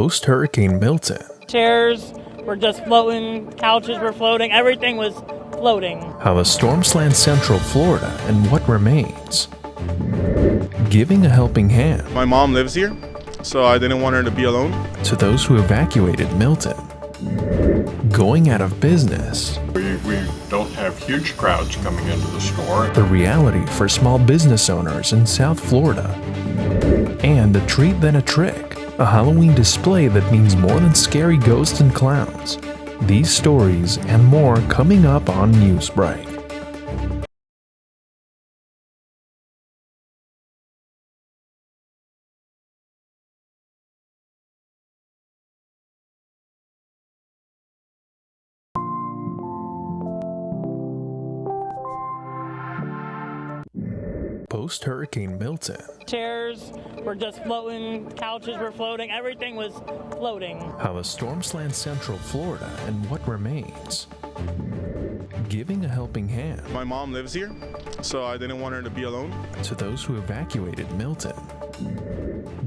Post-Hurricane Milton. Chairs were just floating, couches were floating, everything was floating. How the storm slammed Central Florida and what remains. Giving a helping hand. My mom lives here, so I didn't want her to be alone. To those who evacuated Milton. Going out of business. We don't have huge crowds coming into the store. The reality for small business owners in South Florida. And a treat than a trick. A Halloween display that means more than scary ghosts and clowns. These stories and more coming up on Newsbreak. Post-Hurricane Milton. Chairs were just floating, couches were floating, everything was floating. How the storm slammed Central Florida and what remains. Giving a helping hand. My mom lives here, so I didn't want her to be alone. To those who evacuated Milton.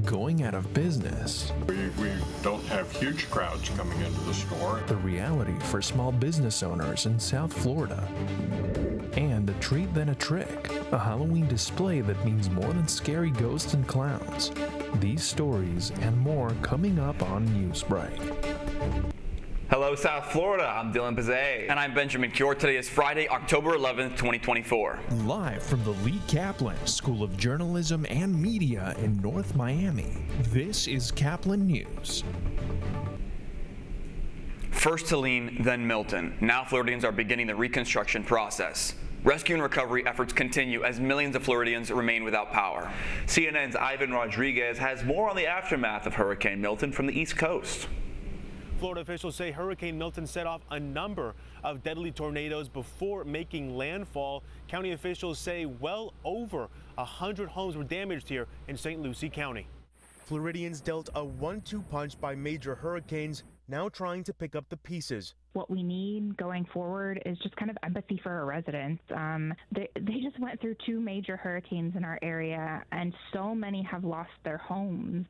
Going out of business. We don't have huge crowds coming into the store. The reality for small business owners in South Florida. And a treat than a trick. A Halloween display that means more than scary ghosts and clowns. These stories and more coming up on Newsbreak. Hello, South Florida. I'm Dylan Pizet. And I'm Benjamin Cure. Today is Friday, October 11th, 2024. Live from the Lee Caplin School of Journalism and Media in North Miami, this is Caplin News. First Helene, then Milton. Now Floridians are beginning the reconstruction process. Rescue and recovery efforts continue as millions of Floridians remain without power. CNN's Ivan Rodriguez has more on the aftermath of Hurricane Milton from the East Coast. Florida officials say Hurricane Milton set off a number of deadly tornadoes before making landfall. County officials say well over 100 homes were damaged here in St. Lucie County. Floridians dealt a 1-2 punch by major hurricanes, now trying to pick up the pieces. What we need going forward is just kind of empathy for our residents. They just went through 2 major hurricanes in our area, and so many have lost their homes,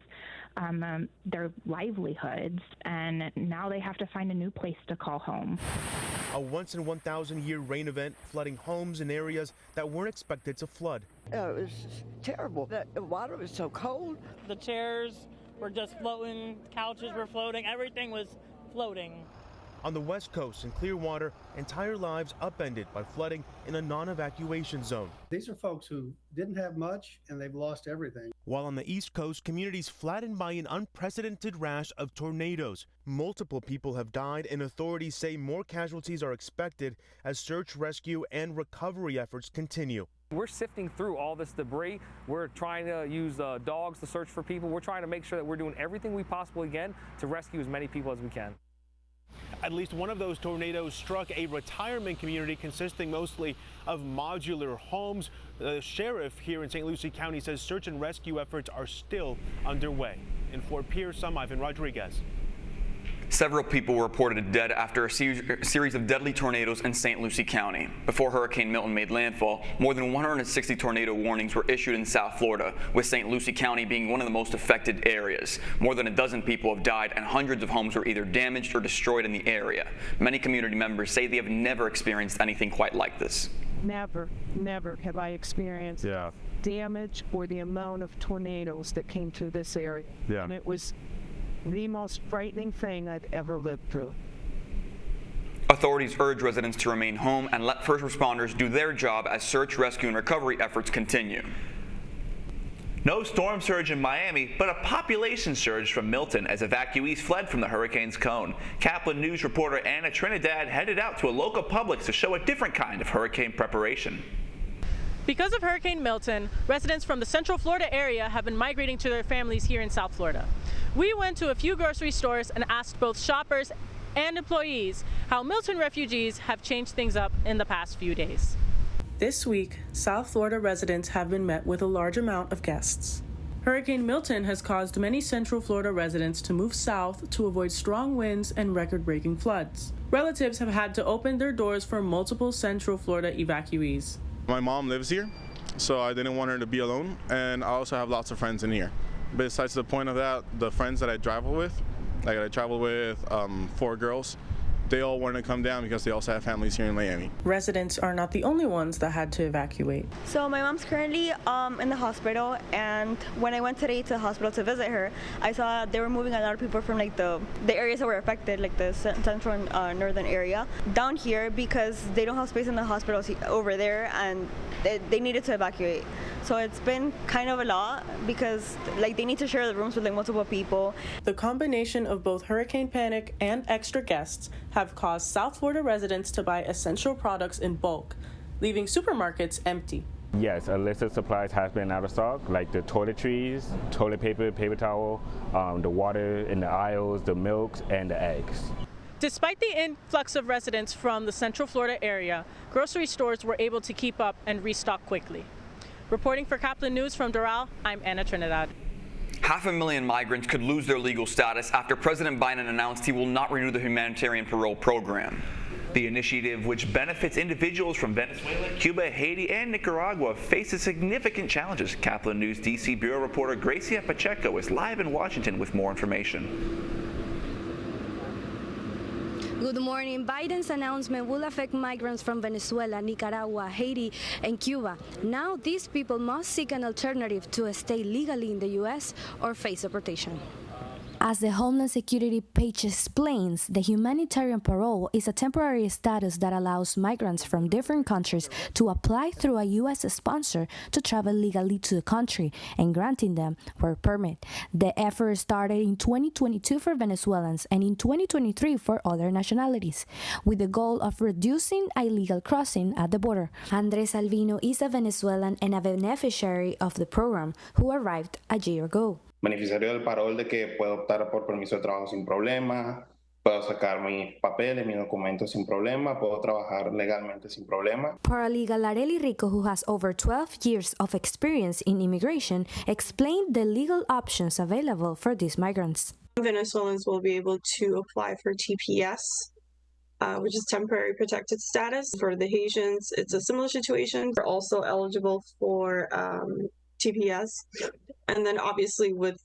their livelihoods, and now they have to find a new place to call home. A once-in-1,000-year rain event flooding homes in areas that weren't expected to flood. It was terrible. The water was so cold. The chairs were just floating, couches were floating, everything was floating. On the West Coast in Clearwater, entire lives upended by flooding in a non-evacuation zone. These are folks who didn't have much and they've lost everything. While on the East Coast, communities flattened by an unprecedented rash of tornadoes. Multiple people have died, and authorities say more casualties are expected as search, rescue, and recovery efforts continue. We're sifting through all this debris. We're trying to use dogs to search for people. We're trying to make sure that we're doing everything we possibly can to rescue as many people as we can. At least one of those tornadoes struck a retirement community consisting mostly of modular homes. The sheriff here in St. Lucie County says search and rescue efforts are still underway. In Fort Pierce, I'm Ivan Rodriguez. Several people were reported dead after a series of deadly tornadoes in St. Lucie County. Before Hurricane Milton made landfall, more than 160 tornado warnings were issued in South Florida, with St. Lucie County being one of the most affected areas. More than a dozen people have died, and hundreds of homes were either damaged or destroyed in the area. Many community members say they have never experienced anything quite like this. Never have I experienced damage or the amount of tornadoes that came through this area. And it was the most frightening thing I've ever lived through. Authorities urge residents to remain home and let first responders do their job as search, rescue, and recovery efforts continue. No storm surge in Miami, but a population surge from Milton as evacuees fled from the hurricane's cone. Caplin News reporter Anna Trinidad headed out to a local Publix to show a different kind of hurricane preparation. Because of Hurricane Milton, residents from the Central Florida area have been migrating to their families here in South Florida. We went to a few grocery stores and asked both shoppers and employees how Milton refugees have changed things up in the past few days. This week, South Florida residents have been met with a large amount of guests. Hurricane Milton has caused many Central Florida residents to move south to avoid strong winds and record-breaking floods. Relatives have had to open their doors for multiple Central Florida evacuees. My mom lives here, so I didn't want her to be alone, and I also have lots of friends in here. Besides the point of that, the friends that I travel with, Like I traveled with 4 girls. They all wanted to come down because they also have families here in Miami. Residents are not the only ones that had to evacuate. So my mom's currently in the hospital, and when I went today to the hospital to visit her, I saw they were moving a lot of people from like the areas that were affected, like the central and northern area, down here because they don't have space in the hospitals over there, and they needed to evacuate. So it's been kind of a lot because like they need to share the rooms with like multiple people. The combination of both hurricane panic and extra guests have caused South Florida residents to buy essential products in bulk, leaving supermarkets empty. Yes, a list of supplies has been out of stock, like the toiletries, toilet paper, paper towel, the water in the aisles, the milks, and the eggs. Despite the influx of residents from the Central Florida area, grocery stores were able to keep up and restock quickly. Reporting for Caplin News from Doral, I'm Anna Trinidad. 500,000 migrants could lose their legal status after President Biden announced he will not renew the humanitarian parole program. The initiative, which benefits individuals from Venezuela, Cuba, Haiti, and Nicaragua, faces significant challenges. Caplin News DC Bureau reporter Gracia Pacheco is live in Washington with more information. Good morning. Biden's announcement will affect migrants from Venezuela, Nicaragua, Haiti, and Cuba. Now, these people must seek an alternative to stay legally in the U.S. or face deportation. As the Homeland Security page explains, the humanitarian parole is a temporary status that allows migrants from different countries to apply through a U.S. sponsor to travel legally to the country and granting them work permit. The effort started in 2022 for Venezuelans and in 2023 for other nationalities, with the goal of reducing illegal crossing at the border. Andres Albino is a Venezuelan and a beneficiary of the program who arrived a year ago. Beneficiario del parol de que puedo optar por permiso de trabajo sin problema, puedo sacar mis papeles, mis documentos sin problema, puedo trabajar legalmente sin problema. Paralegal Areli Rico, who has over 12 years of experience in immigration, explained the legal options available for these migrants. Venezuelans will be able to apply for TPS, which is temporary protected status. For the Haitians, it's a similar situation. They're also eligible for TPS. And then obviously with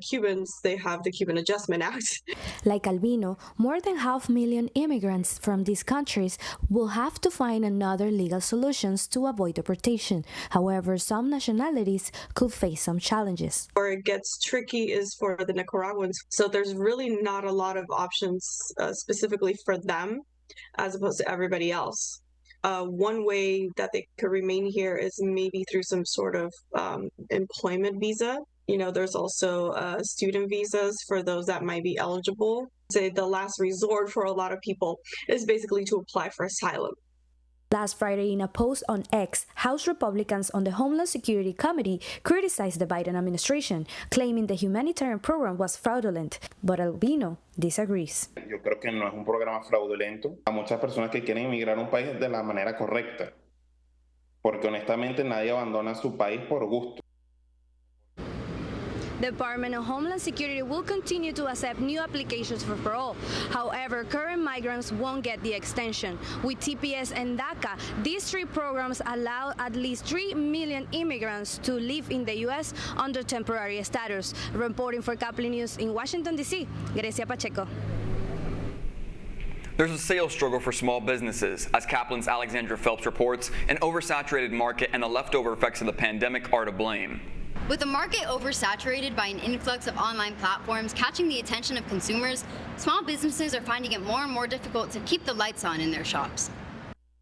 Cubans, they have the Cuban Adjustment Act. Like Albino, more than 500,000 immigrants from these countries will have to find another legal solutions to avoid deportation. However, some nationalities could face some challenges. Where it gets tricky is for the Nicaraguans. So there's really not a lot of options specifically for them as opposed to everybody else. One way that they could remain here is maybe through some sort of employment visa. You know, there's also student visas for those that might be eligible. Say the last resort for a lot of people is basically to apply for asylum. Last Friday, in a post on X, House Republicans on the Homeland Security Committee criticized the Biden administration, claiming the humanitarian program was fraudulent. But Albino disagrees. Yo creo que no es un programa fraudulento. A muchas personas que quieren emigrar a un país de la manera correcta, porque honestamente nadie abandona su país por gusto. The Department of Homeland Security will continue to accept new applications for parole. However, current migrants won't get the extension. With TPS and DACA, these three programs allow at least 3 million immigrants to live in the U.S. under temporary status. Reporting for Caplin News in Washington, D.C., Gracia Pacheco. There's a sales struggle for small businesses. As Caplin's Alexandra Phelps reports, an oversaturated market and the leftover effects of the pandemic are to blame. With the market oversaturated by an influx of online platforms catching the attention of consumers, small businesses are finding it more and more difficult to keep the lights on in their shops.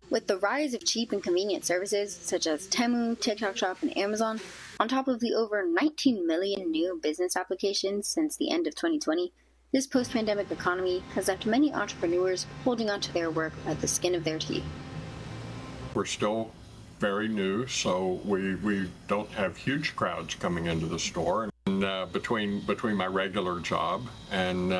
With the rise of cheap and convenient services such as Temu, TikTok Shop, and Amazon, on top of the over 19 million new business applications since the end of 2020, this post-pandemic economy has left many entrepreneurs holding onto their work by the skin of their teeth. We're still very new, so we don't have huge crowds coming into the store. And between my regular job and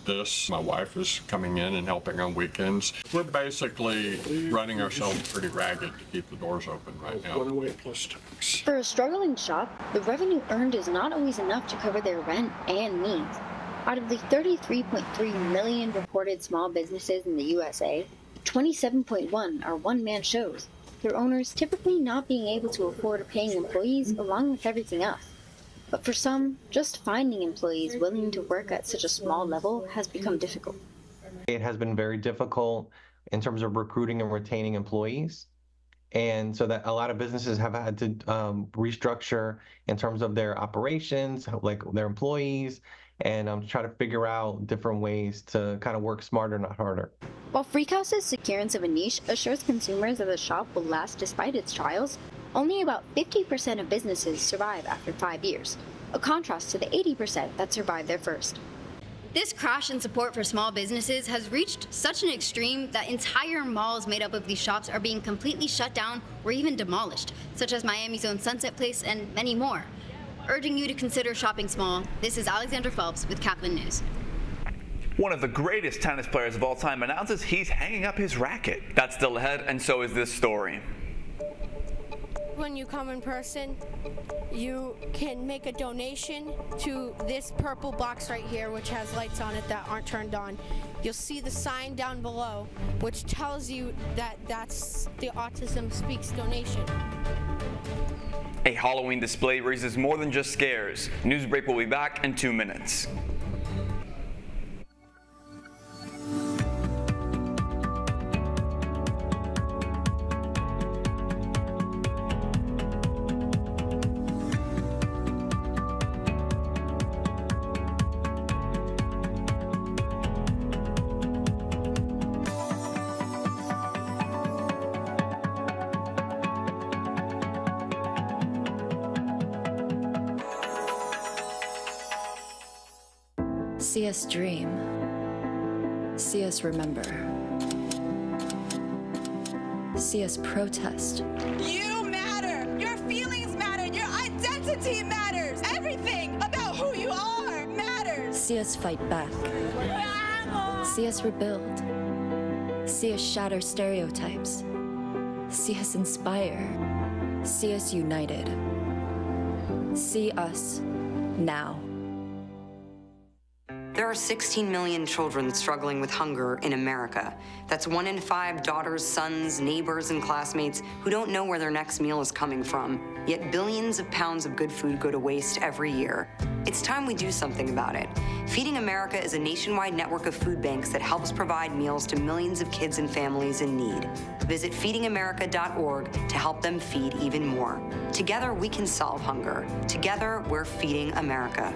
this, my wife is coming in and helping on weekends. We're basically running ourselves pretty ragged to keep the doors open right now. For a struggling shop, the revenue earned is not always enough to cover their rent and needs. Out of the 33.3 million reported small businesses in the USA, 27.1 are one-man shows, their owners typically not being able to afford paying employees along with everything else. But for some, just finding employees willing to work at such a small level has become difficult. It has been very difficult in terms of recruiting and retaining employees. And so that a lot of businesses have had to restructure in terms of their operations, like their employees, and try to figure out different ways to kind of work smarter, not harder. While Freakhouse's securance of a niche assures consumers that the shop will last despite its trials, only about 50% of businesses survive after 5 years, a contrast to the 80% that survived their first. This crash in support for small businesses has reached such an extreme that entire malls made up of these shops are being completely shut down or even demolished, such as Miami's own Sunset Place and many more. Urging you to consider shopping small, this is Alexander Phelps with Caplin News. One of the greatest tennis players of all time announces he's hanging up his racket. That's still ahead, and so is this story. When you come in person, you can make a donation to this purple box right here, which has lights on it that aren't turned on. You'll see the sign down below, which tells you that that's the Autism Speaks donation. A Halloween display raises more than just scares. Newsbreak will be back in 2 minutes. See us dream. See us remember. See us protest. You matter. Your feelings matter. Your identity matters. Everything about who you are matters. See us fight back. See us rebuild. See us shatter stereotypes. See us inspire. See us united. See us now. There are 16 million children struggling with hunger in America. That's 1 in 5 daughters, sons, neighbors, and classmates who don't know where their next meal is coming from. Yet billions of pounds of good food go to waste every year. It's time we do something about it. Feeding America is a nationwide network of food banks that helps provide meals to millions of kids and families in need. Visit feedingamerica.org to help them feed even more. Together, we can solve hunger. Together, we're feeding America.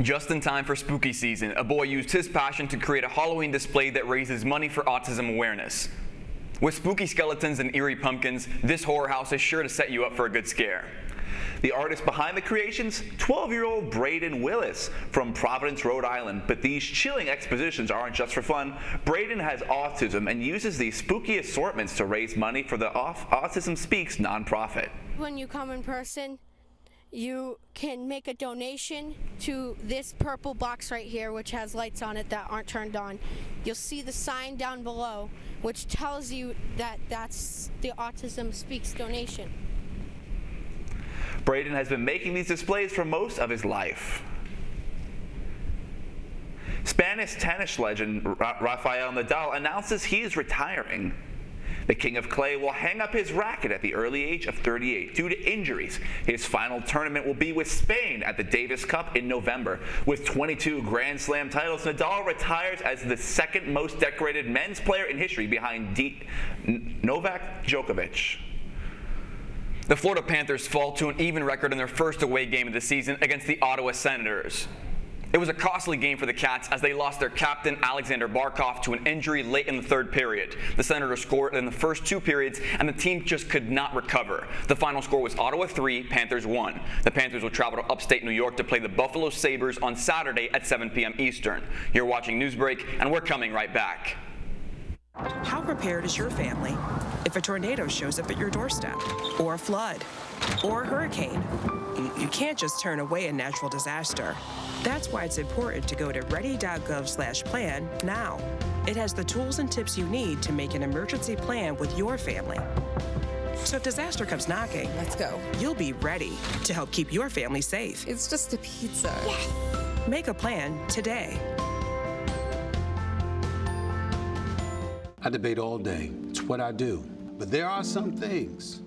Just in time for spooky season, a boy used his passion to create a Halloween display that raises money for autism awareness. With spooky skeletons and eerie pumpkins, this horror house is sure to set you up for a good scare. The artist behind the creations, 12-year-old Braden Willis from Providence, Rhode Island. But these chilling expositions aren't just for fun. Braden has autism and uses these spooky assortments to raise money for the Autism Speaks nonprofit. When you come in person, you can make a donation to this purple box right here, which has lights on it that aren't turned on. You'll see the sign down below, which tells you that that's the Autism Speaks donation. Braden has been making these displays for most of his life. Spanish tennis legend Rafael Nadal announces he is retiring. The King of Clay will hang up his racket at the early age of 38 due to injuries. His final tournament will be with Spain at the Davis Cup in November. With 22 Grand Slam titles, Nadal retires as the second most decorated men's player in history behind Novak Djokovic. The Florida Panthers fall to an even record in their first away game of the season against the Ottawa Senators. It was a costly game for the Cats as they lost their captain, Alexander Barkov, to an injury late in the third period. The Senators scored in the first 2 periods, and the team just could not recover. The final score was Ottawa 3, Panthers 1. The Panthers will travel to upstate New York to play the Buffalo Sabres on Saturday at 7 p.m. Eastern. You're watching Newsbreak, and we're coming right back. How prepared is your family if a tornado shows up at your doorstep, or a flood, or a hurricane? You can't just turn away a natural disaster. That's why it's important to go to ready.gov/plan now. It has the tools and tips you need to make an emergency plan with your family. So if disaster comes knocking, let's go. You'll be ready to help keep your family safe. It's just a pizza. Yes. Make a plan today. I debate all day. It's what I do. But there are some things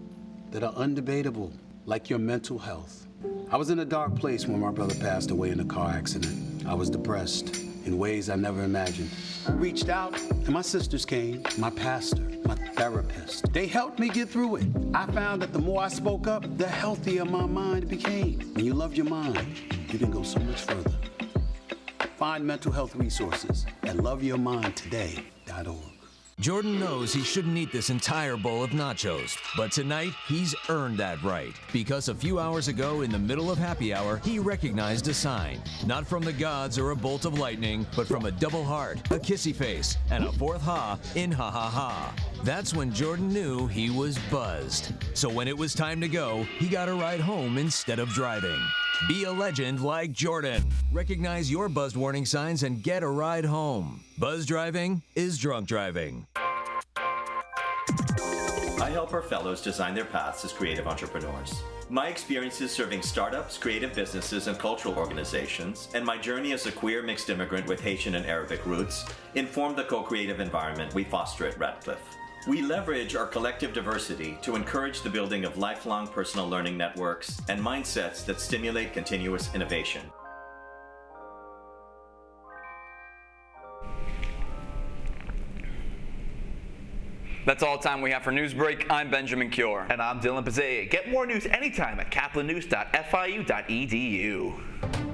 that are undebatable, like your mental health. I was in a dark place when my brother passed away in a car accident. I was depressed in ways I never imagined. I reached out, and my sisters came, my pastor, my therapist. They helped me get through it. I found that the more I spoke up, the healthier my mind became. When you love your mind, you can go so much further. Find mental health resources at loveyourmindtoday.org. Jordan knows he shouldn't eat this entire bowl of nachos, but tonight he's earned that right because a few hours ago in the middle of happy hour, he recognized a sign, not from the gods or a bolt of lightning, but from a double heart, a kissy face, and a fourth ha in ha ha ha. That's when Jordan knew he was buzzed. So when it was time to go, he got a ride home instead of driving. Be a legend like Jordan. Recognize your buzzed warning signs and get a ride home. Buzz driving is drunk driving. I help our fellows design their paths as creative entrepreneurs. My experiences serving startups, creative businesses, and cultural organizations, and my journey as a queer mixed immigrant with Haitian and Arabic roots, inform the co-creative environment we foster at Radcliffe. We leverage our collective diversity to encourage the building of lifelong personal learning networks and mindsets that stimulate continuous innovation. That's all the time we have for Newsbreak. I'm Benjamin Cure. And I'm Dylan Pazea. Get more news anytime at caplinnews.fiu.edu.